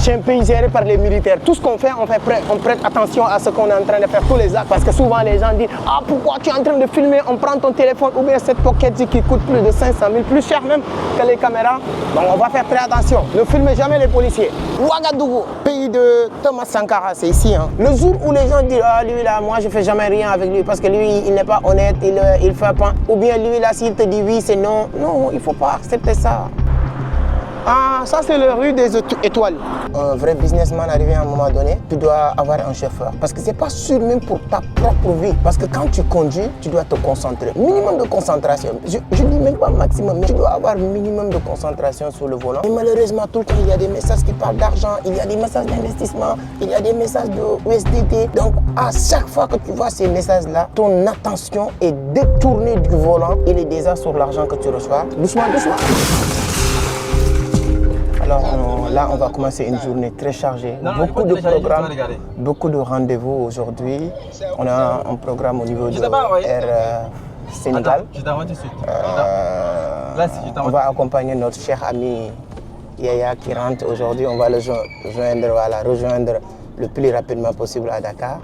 C'est un pays géré par les militaires. Tout ce qu'on fait, on prête attention à ce qu'on est en train de faire, tous les actes. Parce que souvent les gens disent « Ah, pourquoi tu es en train de filmer? On prend ton téléphone ou bien cette pocket qui coûte plus de 500 000, plus cher même que les caméras. » Donc on va faire très attention. Ne filmez jamais les policiers. Ouagadougou, pays de Thomas Sankara, c'est ici. Hein. Le jour où les gens disent « Ah, lui là, moi je fais jamais rien avec lui parce que lui, il n'est pas honnête, il fait pas. » Ou bien lui là, s'il te dit oui, c'est non. Non, il ne faut pas accepter ça. Ah, ça c'est la rue des étoiles. Un vrai businessman arrivé à un moment donné, tu dois avoir un chauffeur. Parce que c'est pas sûr même pour ta propre vie. Parce que quand tu conduis, tu dois te concentrer. Minimum de concentration. Je dis même pas maximum, mais tu dois avoir minimum de concentration sur le volant. Et malheureusement, tout le temps, il y a des messages qui parlent d'argent, il y a des messages d'investissement, il y a des messages de USDT. Donc, à chaque fois que tu vois ces messages-là, ton attention est détournée du volant. Il est déjà sur l'argent que tu reçois. Doucement, doucement. Alors là, on va commencer une journée très chargée. Beaucoup de programmes, beaucoup de rendez-vous aujourd'hui. On a un programme au niveau de Air Sénégal. On va accompagner notre cher ami Yaya qui rentre aujourd'hui. On va le rejoindre le plus rapidement possible à Dakar.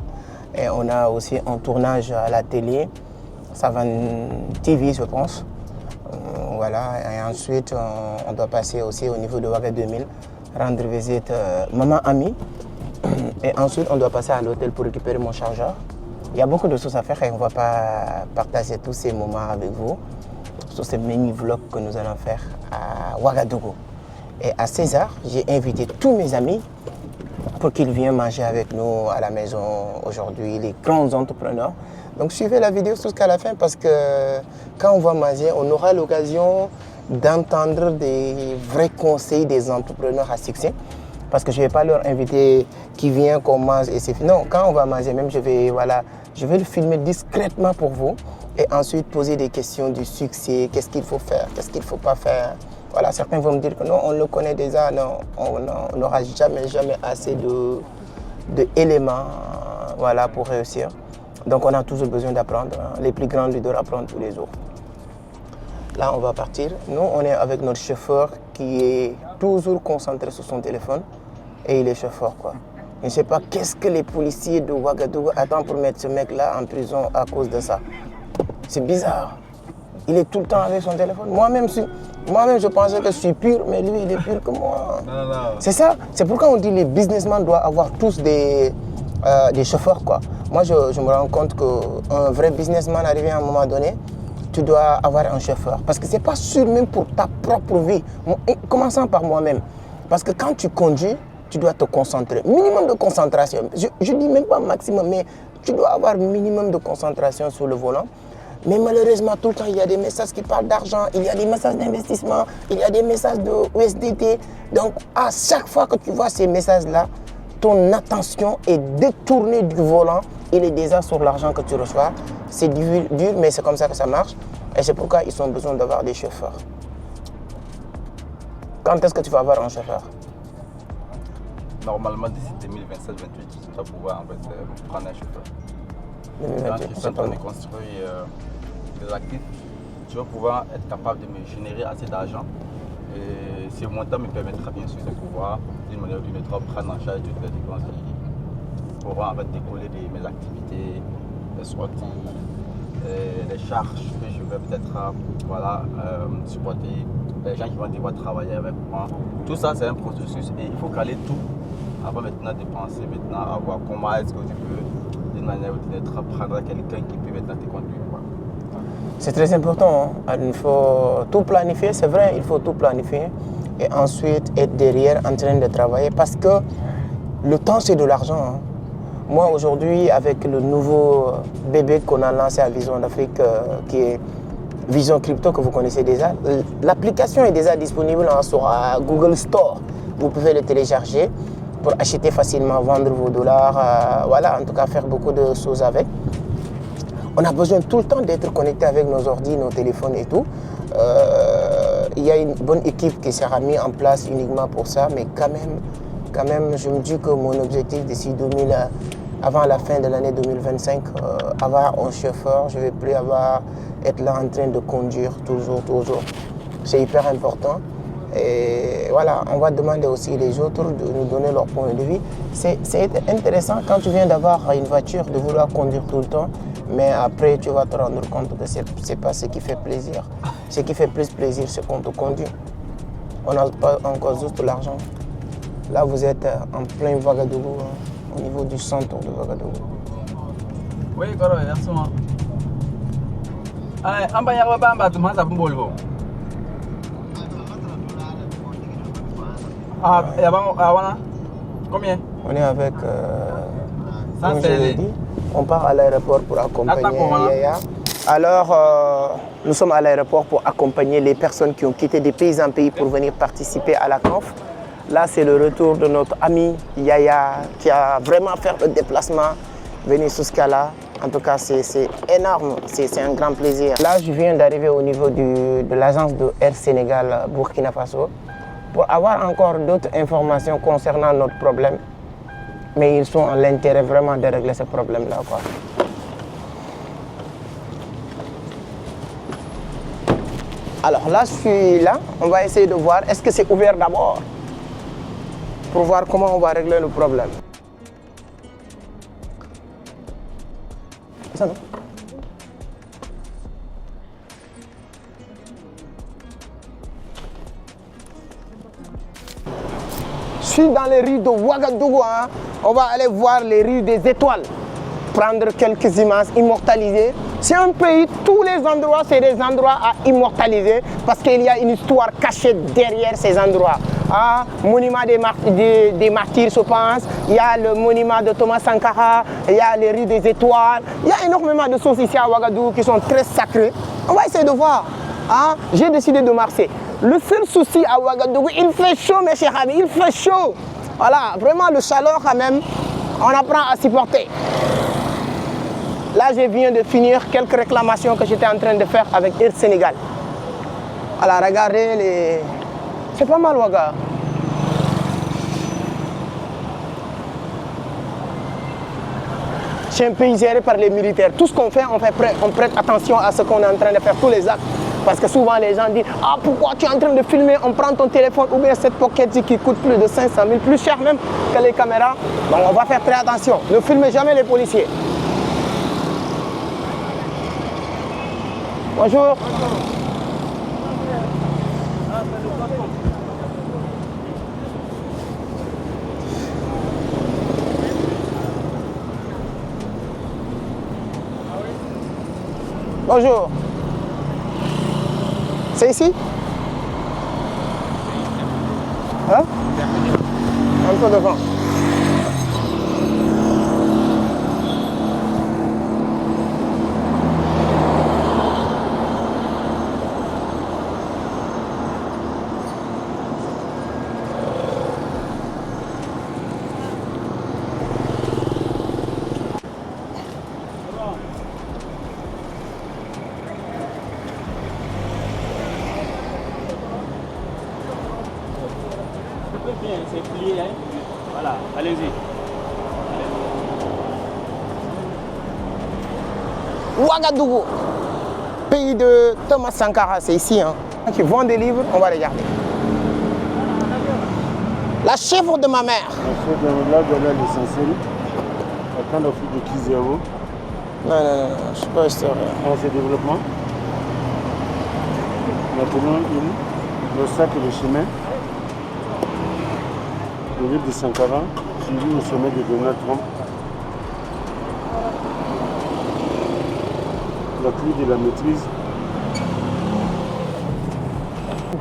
Et on a aussi un tournage à la télé, Savan TV, je pense. Voilà, et ensuite on doit passer aussi au niveau de Ouaga 2000, rendre visite maman Ami. Et ensuite on doit passer à l'hôtel pour récupérer mon chargeur. Il y a beaucoup de choses à faire et on ne va pas partager tous ces moments avec vous, sur ces mini-vlogs que nous allons faire à Ouagadougou. Et à 16h, j'ai invité tous mes amis pour qu'ils viennent manger avec nous à la maison aujourd'hui, les grands entrepreneurs. Donc suivez la vidéo jusqu'à la fin parce que quand on va manger, on aura l'occasion d'entendre des vrais conseils des entrepreneurs à succès. Parce que je ne vais pas leur inviter qui vient, qu'on mange et c'est fini. Non, quand on va manger, même je vais le filmer discrètement pour vous et ensuite poser des questions du succès, qu'est-ce qu'il faut faire, qu'est-ce qu'il ne faut pas faire. Voilà, certains vont me dire que non, on le connaît déjà, non, on n'aura jamais assez d'éléments voilà, pour réussir. Donc on a toujours besoin d'apprendre. Hein. Les plus grands leaders apprennent tous les jours. Là, on va partir. Nous, on est avec notre chauffeur qui est toujours concentré sur son téléphone. Et il est chauffeur, quoi. Je ne sais pas qu'est-ce que les policiers de Ouagadougou attendent pour mettre ce mec-là en prison à cause de ça. C'est bizarre. Il est tout le temps avec son téléphone. Moi-même, je pensais que je suis pur, mais lui, il est pur que moi. Non. C'est ça. C'est pourquoi on dit que les businessmen doivent avoir tous des chauffeurs, quoi. Moi, je me rends compte qu'un vrai businessman arrivé à un moment donné, tu dois avoir un chauffeur. Parce que ce n'est pas sûr même pour ta propre vie. Commençant par moi-même. Parce que quand tu conduis, tu dois te concentrer. Minimum de concentration. Je dis même pas maximum, mais tu dois avoir minimum de concentration sur le volant. Mais malheureusement, tout le temps, il y a des messages qui parlent d'argent, il y a des messages d'investissement, il y a des messages de USDT. Donc, à chaque fois que tu vois ces messages-là, ton attention est détournée du volant, il est déjà sur l'argent que tu reçois. C'est dur, mais c'est comme ça que ça marche. Et c'est pourquoi ils ont besoin d'avoir des chauffeurs. Quand est-ce que tu vas avoir un chauffeur? Normalement, d'ici 2027-2028, tu vas pouvoir prendre un chauffeur. 2028, quand tu es en train de construire des actifs, tu vas pouvoir être capable de me générer assez d'argent. Et ce montant me permettra bien sûr de pouvoir, d'une manière ou d'une autre, prendre en charge toutes les dépenses qui pourront décoller de mes activités, les sorties, les charges que je vais peut-être supporter, les gens qui vont devoir travailler avec moi. Tout ça, c'est un processus et il faut caler tout avant maintenant de penser à voir comment est-ce que tu peux, d'une manière ou d'une autre, prendre quelqu'un qui peut maintenant te conduire. C'est très important, hein. Il faut tout planifier, c'est vrai, il faut tout planifier et ensuite être derrière en train de travailler parce que le temps c'est de l'argent. Hein. Moi aujourd'hui avec le nouveau bébé qu'on a lancé à Vision d'Afrique qui est Vision Crypto que vous connaissez déjà, l'application est déjà disponible sur Google Store. Vous pouvez le télécharger pour acheter facilement, vendre vos dollars, voilà, en tout cas faire beaucoup de choses avec. On a besoin tout le temps d'être connecté avec nos ordi, nos téléphones et tout. Il y a une bonne équipe qui sera mise en place uniquement pour ça, mais quand même, je me dis que mon objectif d'ici avant la fin de l'année 2025, avoir un chauffeur, je ne vais plus être là en train de conduire toujours. C'est hyper important. Et voilà, on va demander aussi les autres de nous donner leur point de vue. C'est intéressant quand tu viens d'avoir une voiture, de vouloir conduire tout le temps, mais après tu vas te rendre compte que ce n'est pas ce qui fait plaisir. Ce qui fait plus plaisir, c'est qu'on te conduit. On n'a pas encore juste l'argent. Là, vous êtes en plein Ouagadougou, au niveau du centre de Ouagadougou. Oui, d'accord, merci. Combien? On est avec, comme je l'ai dit, on part à l'aéroport pour accompagner Yaya. Alors, nous sommes à l'aéroport pour accompagner les personnes qui ont quitté des pays en pays pour venir participer à la conf. Là, c'est le retour de notre ami Yaya qui a vraiment fait le déplacement, venir jusqu'à là. En tout cas, c'est énorme, c'est un grand plaisir. Là, je viens d'arriver au niveau de l'agence de Air Sénégal Burkina Faso pour avoir encore d'autres informations concernant notre problème. Mais ils sont en l'intérêt vraiment de régler ce problème-là, quoi. Alors là, je suis là. On va essayer de voir, est-ce que c'est ouvert d'abord pour voir comment on va régler le problème. Ça, non? Je suis dans les rues de Ouagadougou. Hein. On va aller voir les rues des étoiles. Prendre quelques images immortalisées. C'est un pays, tous les endroits, c'est des endroits à immortaliser parce qu'il y a une histoire cachée derrière ces endroits. Ah, monument des martyrs, je pense. Il y a le monument de Thomas Sankara, il y a les rues des étoiles. Il y a énormément de choses ici à Ouagadougou qui sont très sacrées. On va essayer de voir. Ah, j'ai décidé de marcher. Le seul souci à Ouagadougou, il fait chaud, mes chers amis, il fait chaud. Voilà, vraiment le chaleur quand même, on apprend à supporter. Là, je viens de finir quelques réclamations que j'étais en train de faire avec Air Sénégal. Alors, regardez les... C'est pas mal, Ouaga. C'est un pays géré par les militaires. Tout ce qu'on fait, on prête attention à ce qu'on est en train de faire, tous les actes. Parce que souvent, les gens disent « Ah, pourquoi tu es en train de filmer? On prend ton téléphone ou bien cette pocket qui coûte plus de 500 000, plus cher même que les caméras. » Donc, on va faire très attention. Ne filmez jamais les policiers. Bonjour. Bonjour. C'est ici? Hein? Un peu devant. C'est plié, hein? Voilà, allez-y. Ouagadougou, pays de Thomas Sankara, c'est ici. Hein. Qui vend des livres, on va regarder. La chèvre de ma mère. La chèvre de ma mère, de l'essentiel. La canne de Kizero. Non, je ne suis pas historien. En ce développement. Maintenant, le sac et le chemin. Le livre de Sankara, suivi au sommet de Donald Trump. La clé de la maîtrise.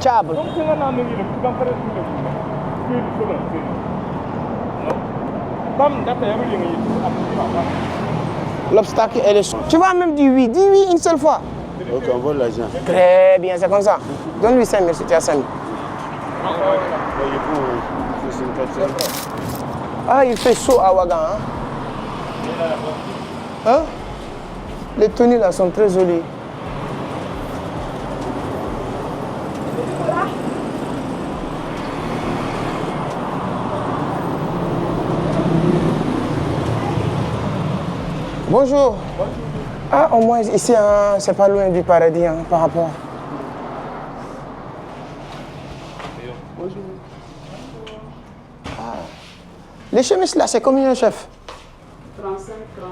Tchable. L'obstacle est le choix. Tu vas même dire oui. Dis oui une seule fois. Donc on vole l'argent. Très bien, c'est comme ça. Donne-lui 5 000 si tu as 5 000. Ah, il fait chaud à Ouaga. Hein? Les tenues là sont très jolies. Bonjour. Ah, au moins ici, hein, c'est pas loin du paradis hein, par rapport. Les chemises là, c'est combien, chef? 35, 30,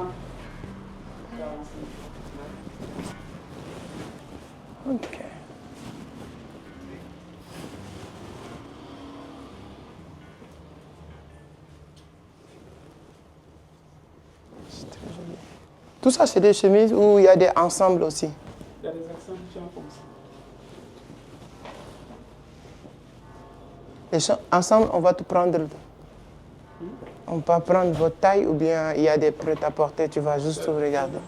45. Ok. C'est très joli. Tout ça, c'est des chemises où il y a des ensembles aussi. Il y a des accentuations comme ça. Les ensemble, on va te prendre. On peut prendre votre taille ou bien il y a des prêt-à-porter, tu vas juste regarder.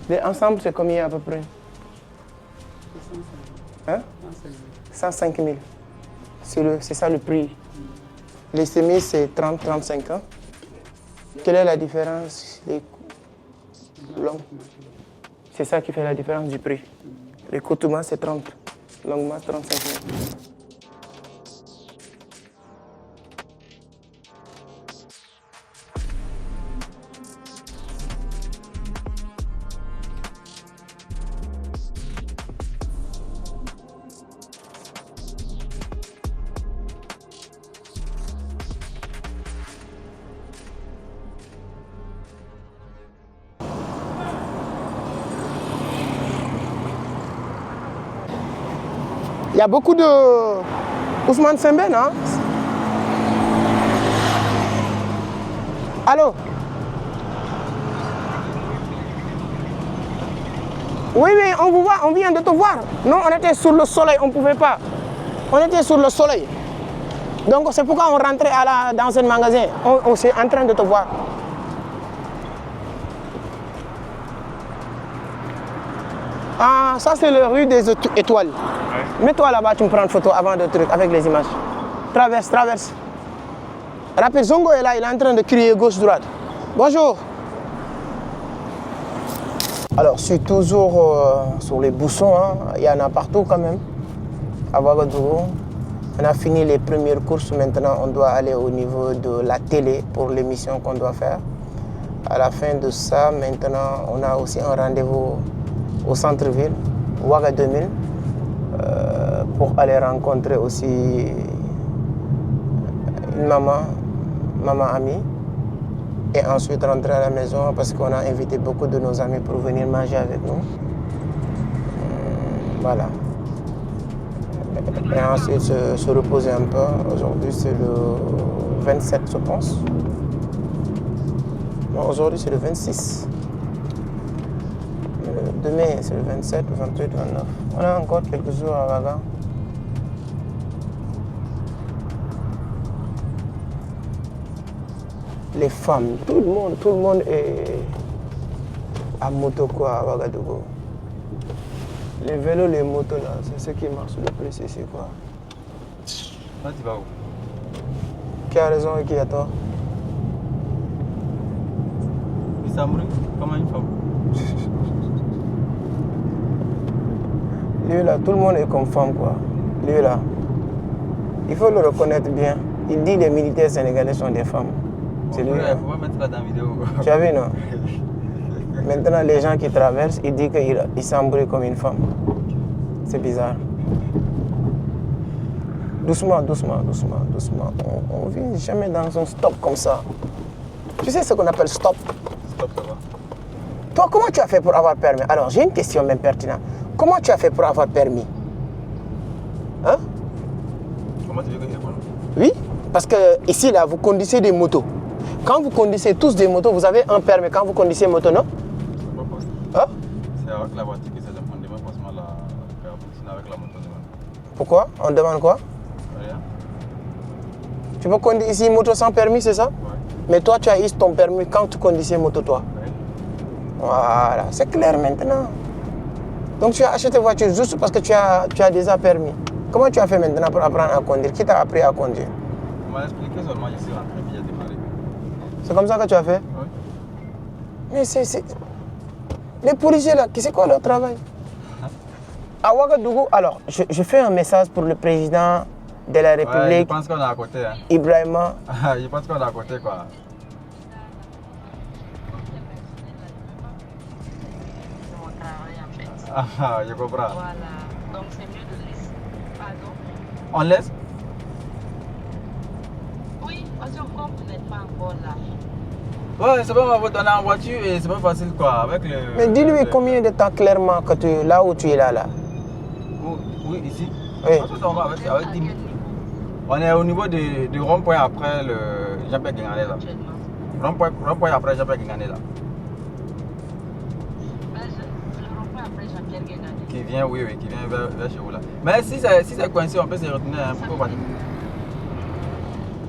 Les ensembles, c'est combien à peu près? 105 000. C'est ça le prix. Les semis, c'est 30-35 ans. Quelle est la différence? Les longs. C'est ça qui fait la différence du prix. Les courtement, c'est 30. Longuement, 35 000. Il y a beaucoup de Ousmane Sembène, hein? Allô? Oui, oui, on vous voit, on vient de te voir. Non, on était sur le soleil, on ne pouvait pas. On était sur le soleil. Donc c'est pourquoi on rentrait dans un magasin. On est en train de te voir. Ah, ça c'est la rue des Étoiles. Ouais. Mets-toi là-bas, tu me prends une photo avant de truc avec les images. Traverse, traverse. Rappel, Zongo est là, il est en train de crier gauche-droite. Bonjour. Alors, je suis toujours sur les bouchons, hein. Il y en a partout quand même. À Ouagadougou. On a fini les premières courses, maintenant on doit aller au niveau de la télé pour l'émission qu'on doit faire. À la fin de ça, maintenant, on a aussi un rendez-vous au centre-ville, Ouaga 2000, pour aller rencontrer aussi une maman amie, et ensuite rentrer à la maison parce qu'on a invité beaucoup de nos amis pour venir manger avec nous. Voilà. Et ensuite se reposer un peu. Aujourd'hui c'est le 27 je pense. Non, aujourd'hui c'est le 26. Demain c'est le 27, 28, 29. On a encore quelques jours à Ouaga. Les femmes, tout le monde est à moto quoi à Ouagadougou. Les vélos, les motos là, c'est ce qui marche le plus ici quoi. Là tu vas où? Qui a raison et qui a tort? Il s'ambrue comme une femme. Lui là, tout le monde est comme femme quoi. Lui là, il faut le reconnaître bien. Il dit que les militaires sénégalais sont des femmes. C'est lui. Il ne faut pas mettre là dans la vidéo. Tu as vu non? Maintenant les gens qui traversent, ils disent qu'il s'embrouille comme une femme. C'est bizarre. Doucement, doucement, doucement, doucement. On ne vit jamais dans un stop comme ça. Tu sais ce qu'on appelle stop? Stop, ça va. Toi, comment tu as fait pour avoir permis? Alors, j'ai une question même pertinente. Comment tu as fait pour avoir permis? Hein? Comment tu veux que je réponde? Oui, parce que ici, là, vous conduisez des motos. Quand vous conduisez tous des motos, vous avez un permis quand vous conduisez moto, non? C'est pas possible. Hein? C'est avec la voiture que ça demande. On demande forcément la caraboussine avec la moto. Pourquoi? On demande quoi? Rien. Tu peux conduire ici une moto sans permis, c'est ça? Ouais. Mais toi, tu as eu ton permis quand tu conduisais moto, toi? Ouais. Voilà, c'est clair maintenant. Donc tu as acheté une voiture juste parce que tu as déjà permis. Comment tu as fait maintenant pour apprendre à conduire? Qui t'a appris à conduire? On m'a expliqué seulement, je suis rentré puis j'ai démarré. C'est comme ça que tu as fait? Oui. Mais c'est... Les policiers là, c'est quoi leur travail? À Ouagadougou, alors, je fais un message pour le président de la République. Ouais, je pense qu'on est à côté. Hein. Ibrahima. Je pense qu'on est à côté quoi. Ah, je comprends. Voilà. Donc c'est mieux de laisser. Pardon? On laisse? Oui, Parce que comme vous n'êtes pas encore là. Ouais, c'est pas ma faute, on est en voiture et c'est pas facile quoi. Avec le. Mais dis-lui combien de temps clairement que tu es là où tu es là. Oui, ici. Oui. En fait, on va avec 10 minutes. On est au niveau du rond-point après le Jean-Pierre Guingané là. Rond-point après Jean-Pierre Guingané là. Le rond-point après Jean-Pierre Guingané. Qui vient, oui, qui vient vers chez vous là. Mais si c'est coincé, on peut se retourner un peu.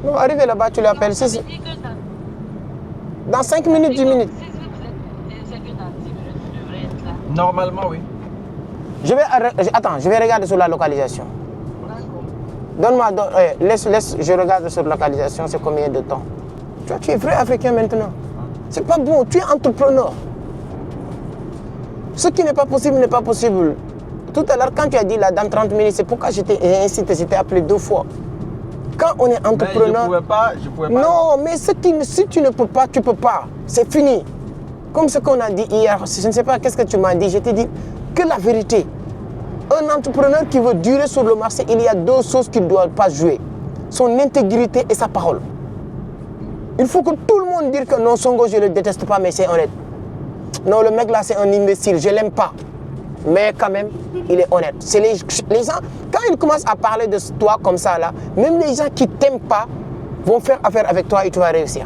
Non, arrivé là-bas, tu l'appelles. Dans 5 minutes, 10 minutes. Si vous êtes que dans 10 minutes, vous devrez être là. Normalement, oui. Attends, je vais regarder sur la localisation. Donne-moi, laisse, je regarde sur la localisation, c'est combien de temps. Tu vois, tu es vrai africain maintenant. C'est pas bon, tu es entrepreneur. Ce qui n'est pas possible n'est pas possible. Tout à l'heure, quand tu as dit là, dans 30 minutes, c'est pourquoi j'étais incité, j'étais appelé 2 fois. Quand on est entrepreneur... Mais je pouvais pas. Non, mais si tu ne peux pas, tu ne peux pas. C'est fini. Comme ce qu'on a dit hier, je ne sais pas qu'est-ce que tu m'as dit, je t'ai dit que la vérité. Un entrepreneur qui veut durer sur le marché, il y a 2 choses qu'il ne doit pas jouer. Son intégrité et sa parole. Il faut que tout le monde dise que non, Songo, je ne le déteste pas, mais c'est honnête. Non, le mec là, c'est un imbécile, je ne l'aime pas. Mais quand même, il est honnête. C'est les gens, quand ils commencent à parler de toi comme ça, là, même les gens qui ne t'aiment pas vont faire affaire avec toi et tu vas réussir.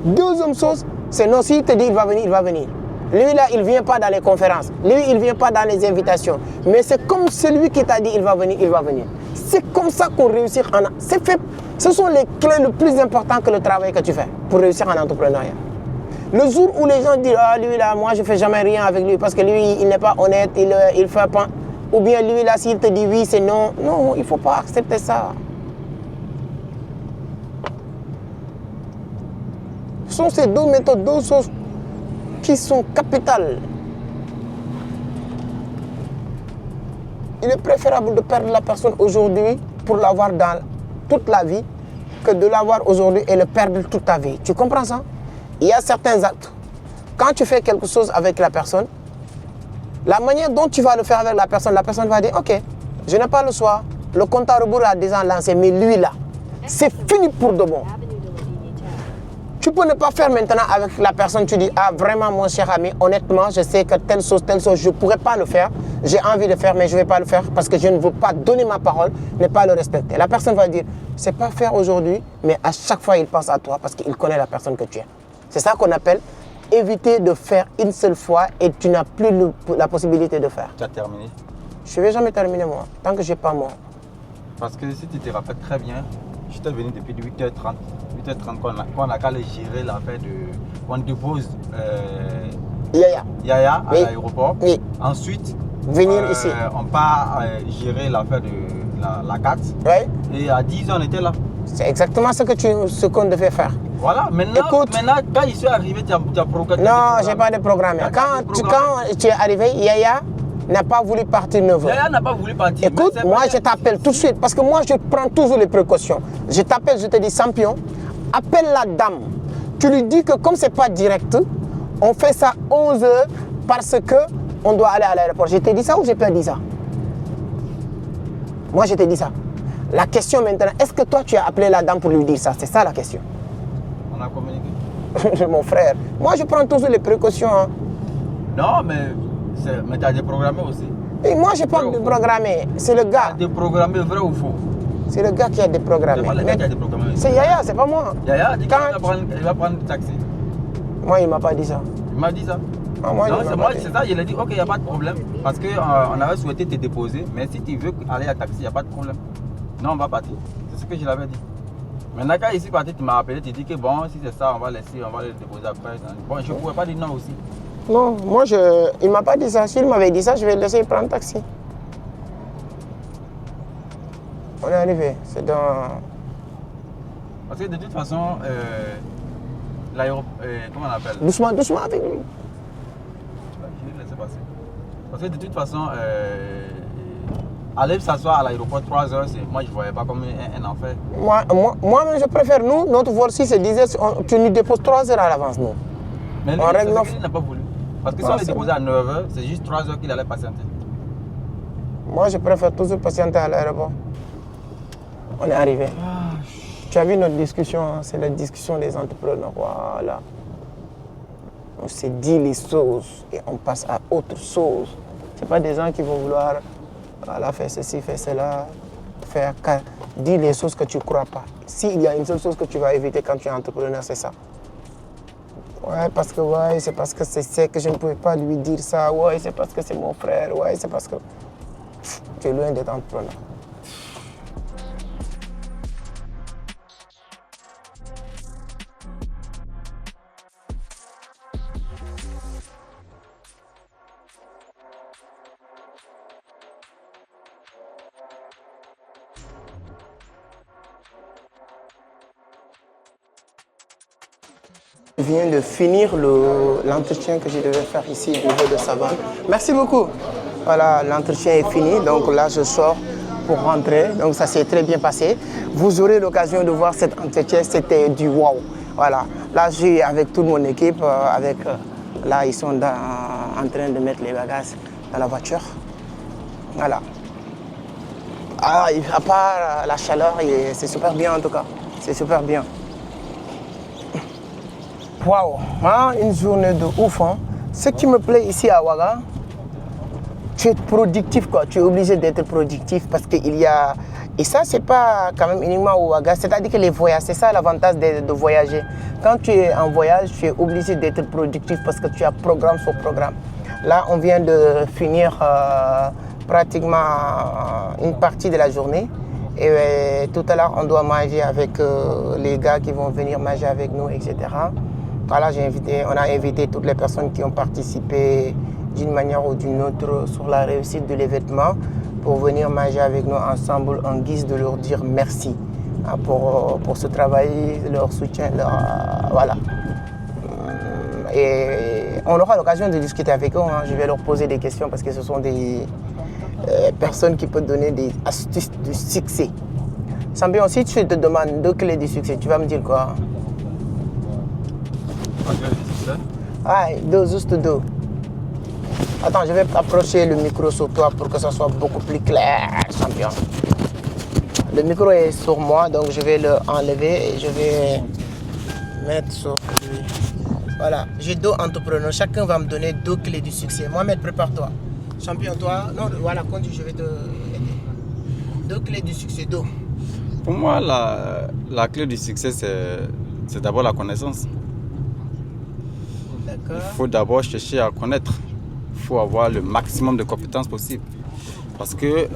Deuxième chose, c'est non, s'il te dit il va venir, il va venir. Lui là, il ne vient pas dans les conférences. Lui, il ne vient pas dans les invitations. Mais c'est comme celui qui t'a dit il va venir, il va venir. C'est comme ça qu'on réussit. C'est fait. Ce sont les clés les plus importantes que le travail que tu fais pour réussir en entrepreneuriat. Le jour où les gens disent ah lui là, moi je ne fais jamais rien avec lui parce que lui il n'est pas honnête, il fait pas. Ou bien lui là, s'il te dit oui, c'est non. Non, il ne faut pas accepter ça. Ce sont ces 2 méthodes, 2 choses qui sont capitales. Il est préférable de perdre la personne aujourd'hui pour l'avoir dans toute la vie que de l'avoir aujourd'hui et le perdre toute ta vie. Tu comprends ça? Il y a certains actes. Quand tu fais quelque chose avec la personne, la manière dont tu vas le faire avec la personne va dire ok, je n'ai pas le choix. Le compte à rebours a déjà lancé, mais lui là, c'est fini pour de bon. Tu peux ne pas faire maintenant avec la personne, tu dis ah vraiment mon cher ami, honnêtement je sais que telle chose, je ne pourrais pas le faire. J'ai envie de faire mais je ne vais pas le faire parce que je ne veux pas donner ma parole, ne pas le respecter. La personne va dire c'est pas faire aujourd'hui, mais à chaque fois il pense à toi parce qu'il connaît la personne que tu es. C'est ça qu'on appelle éviter de faire une seule fois et tu n'as plus la possibilité de faire. Tu as terminé? Je ne vais jamais terminer moi, tant que je n'ai pas moi. Parce que si tu te rappelles très bien, j'étais venu depuis 8h30. 8h30 quand on a qu'à aller gérer l'affaire de... On dépose Yaya à oui. l'aéroport. Oui. Ensuite, venir ici. On part gérer l'affaire de la carte. Oui. Et à 10h, on était là. C'est exactement ce qu'on devait faire. Voilà, maintenant, quand je suis arrivé, tu as programmé. Non, je n'ai pas de programme. Quand tu es arrivé, Yaya n'a pas voulu partir 9h. Yaya n'a pas voulu partir. Écoute, moi je t'appelle tout de suite parce que moi je prends toujours les précautions. Je t'appelle, je te dis champion, appelle la dame. Tu lui dis que comme ce n'est pas direct, on fait ça 11h parce qu'on doit aller à l'aéroport. Je t'ai dit ça ou j'ai pas dit ça? Moi je t'ai dit ça. La question maintenant, est-ce que toi tu as appelé la dame pour lui dire ça? C'est ça la question. On a communiqué. Mon frère, moi je prends toujours les précautions. Hein. Non, mais tu as déprogrammé aussi. Et moi je n'ai pas déprogrammé, c'est le gars. Déprogrammé, vrai ou faux? C'est le gars qui a déprogrammé. C'est Yaya, c'est pas moi. Yaya dit qu'il va prendre le taxi. Moi il ne m'a pas dit ça. Il m'a dit ça. Ah, moi, c'est ça, il a dit ok, il n'y a pas de problème. Parce qu'on avait souhaité te déposer, mais si tu veux aller à taxi, il n'y a pas de problème. Non, on va partir. C'est ce que je l'avais dit. Maintenant, quand ici parti, tu m'as appelé, tu dis que bon, si c'est ça, on va le déposer après. Bon, je ne pouvais pas dire non aussi. Non, moi, il ne m'a pas dit ça. S'il m'avait dit ça, je vais le laisser prendre un taxi. On est arrivé. C'est dans... Parce que de toute façon, l'aéroport, comment on appelle? Doucement avec lui. Je vais laisser passer. Parce que de toute façon, aller s'asseoir à l'aéroport 3 heures, moi je ne voyais pas comme un enfer. Moi-même, je préfère, notre vol, si c'est 10 heures, tu nous déposes 3 heures à l'avance, nous. Mais lui, il n'a pas voulu. Parce que si on le déposait à 9 heures, c'est juste 3 heures qu'il allait patienter. Moi, je préfère toujours patienter à l'aéroport. On est arrivé. Tu as vu notre discussion, hein? C'est la discussion des entrepreneurs. Voilà. On s'est dit les choses et on passe à autre chose. Ce n'est pas des gens qui vont vouloir voilà, faire ceci, faire cela, faire... Dis les choses que tu ne crois pas. S'il y a une seule chose que tu vas éviter quand tu es entrepreneur, c'est ça. Ouais, parce que c'est parce que c'est que je ne pouvais pas lui dire ça. Ouais, c'est parce que c'est mon frère. Ouais, c'est parce que tu es loin d'être entrepreneur. Je viens de finir l'entretien que je devais faire ici au niveau de Savane. Merci beaucoup. Voilà, l'entretien est fini. Donc là, je sors pour rentrer. Donc ça s'est très bien passé. Vous aurez l'occasion de voir cet entretien. C'était du wow. Voilà. Là, je suis avec toute mon équipe. Là, ils sont en train de mettre les bagages dans la voiture. Voilà. Ah, à part la chaleur, c'est super bien en tout cas. C'est super bien. Waouh, hein, une journée de ouf. Hein. Ce qui me plaît ici à Ouaga, tu es productif, quoi. Tu es obligé d'être productif parce qu'il y a... Et ça, c'est pas quand même uniquement à Ouaga. C'est-à-dire que les voyages, c'est ça l'avantage de voyager. Quand tu es en voyage, tu es obligé d'être productif parce que tu as programme sur programme. Là, on vient de finir pratiquement une partie de la journée. Et tout à l'heure, on doit manger avec les gars qui vont venir manger avec nous, etc. Voilà, on a invité toutes les personnes qui ont participé d'une manière ou d'une autre sur la réussite de l'événement pour venir manger avec nous ensemble en guise de leur dire merci pour ce travail, leur soutien, voilà. Et on aura l'occasion de discuter avec eux. Hein. Je vais leur poser des questions parce que ce sont des personnes qui peuvent donner des astuces de succès. Champion, si tu te demandes 2 clés du succès, tu vas me dire quoi? Ah, juste 2. Attends, je vais approcher le micro sur toi pour que ça soit beaucoup plus clair, champion. Le micro est sur moi, donc je vais le enlever et je vais mettre sur lui. Voilà, j'ai 2 entrepreneurs. Chacun va me donner 2 clés du succès. Mohamed, prépare-toi. Champion, toi, non, voilà, conduis, je vais te aider. 2 clés du succès, 2. Pour moi, la clé du succès, c'est d'abord la connaissance. Il faut d'abord chercher à connaître. Il faut avoir le maximum de compétences possibles. Parce que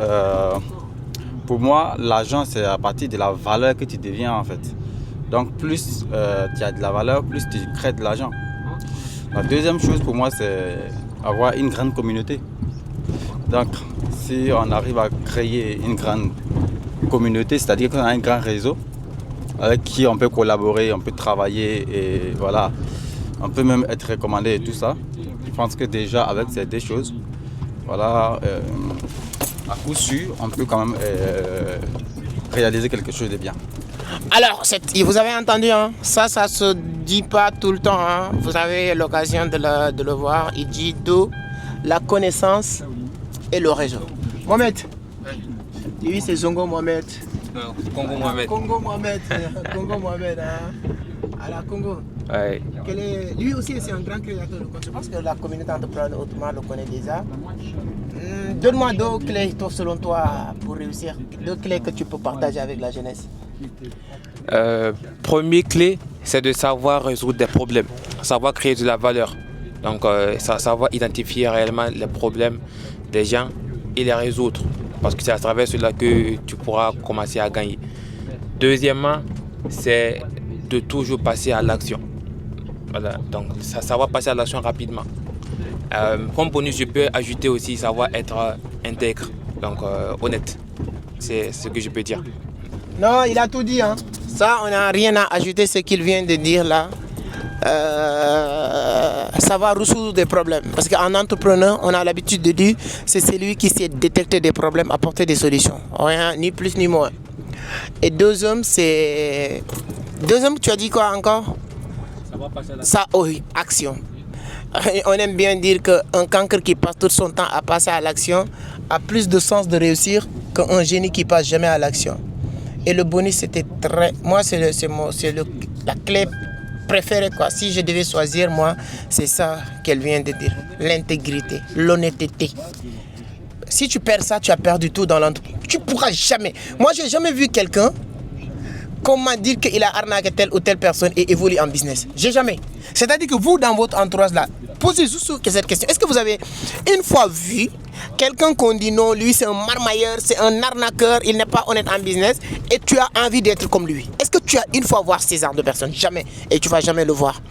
pour moi, l'argent, c'est à partir de la valeur que tu deviens en fait. Donc plus tu as de la valeur, plus tu crées de l'argent. La deuxième chose pour moi, c'est avoir une grande communauté. Donc si on arrive à créer une grande communauté, c'est-à-dire qu'on a un grand réseau avec qui on peut collaborer, on peut travailler et voilà. On peut même être recommandé et tout ça. Je pense que déjà avec ces 2 choses, voilà, à coup sûr, on peut quand même réaliser quelque chose de bien. Alors, vous avez entendu, hein? Ça se dit pas tout le temps. Hein? Vous avez l'occasion de le voir. Il dit d'où la connaissance et le réseau. Mohamed, lui c'est Zongo Mohamed. Non, Congo Mohamed. Congo Mohamed. Congo Mohamed. Hein? Alors, Congo. Ouais. Lui aussi, c'est un grand créateur de contenu. Je pense que la communauté entrepreneur autrement le connaît déjà. Donne-moi 2 clés, selon toi, pour réussir. 2 clés que tu peux partager avec la jeunesse. Première clé, c'est de savoir résoudre des problèmes, savoir créer de la valeur. Donc, savoir identifier réellement les problèmes des gens et les résoudre. Parce que c'est à travers cela que tu pourras commencer à gagner. Deuxièmement, c'est de toujours passer à l'action. Voilà, donc savoir passer à l'action rapidement. Comme bonus, je peux ajouter aussi savoir être intègre, donc honnête. C'est ce que je peux dire. Non, il a tout dit. Hein. Ça, on n'a rien à ajouter ce qu'il vient de dire là. Savoir résoudre des problèmes. Parce qu'en entrepreneur, on a l'habitude de dire c'est celui qui sait détecter des problèmes, apporter des solutions. Rien, ni plus ni moins. Et deuxième, c'est... Deuxième, tu as dit quoi encore? Ça, oui, action. On aime bien dire qu'un cancre qui passe tout son temps à passer à l'action a plus de sens de réussir qu'un génie qui passe jamais à l'action. Et le bonus, c'était très... Moi, c'est la clé préférée, quoi. Si je devais choisir, moi, c'est ça qu'elle vient de dire. L'intégrité, l'honnêteté. Si tu perds ça, tu as perdu tout dans l'entreprise. Tu ne pourras jamais. Moi, je n'ai jamais vu quelqu'un comment dire qu'il a arnaqué telle ou telle personne et évolue en business. J'ai jamais. C'est-à-dire que vous, dans votre entourage là, posez juste cette question. Est-ce que vous avez une fois vu quelqu'un qu'on dit non, lui c'est un marmailleur, c'est un arnaqueur, il n'est pas honnête en business et tu as envie d'être comme lui? Est-ce que tu as une fois voir ces genres de personnes? Jamais. Et tu ne vas jamais le voir.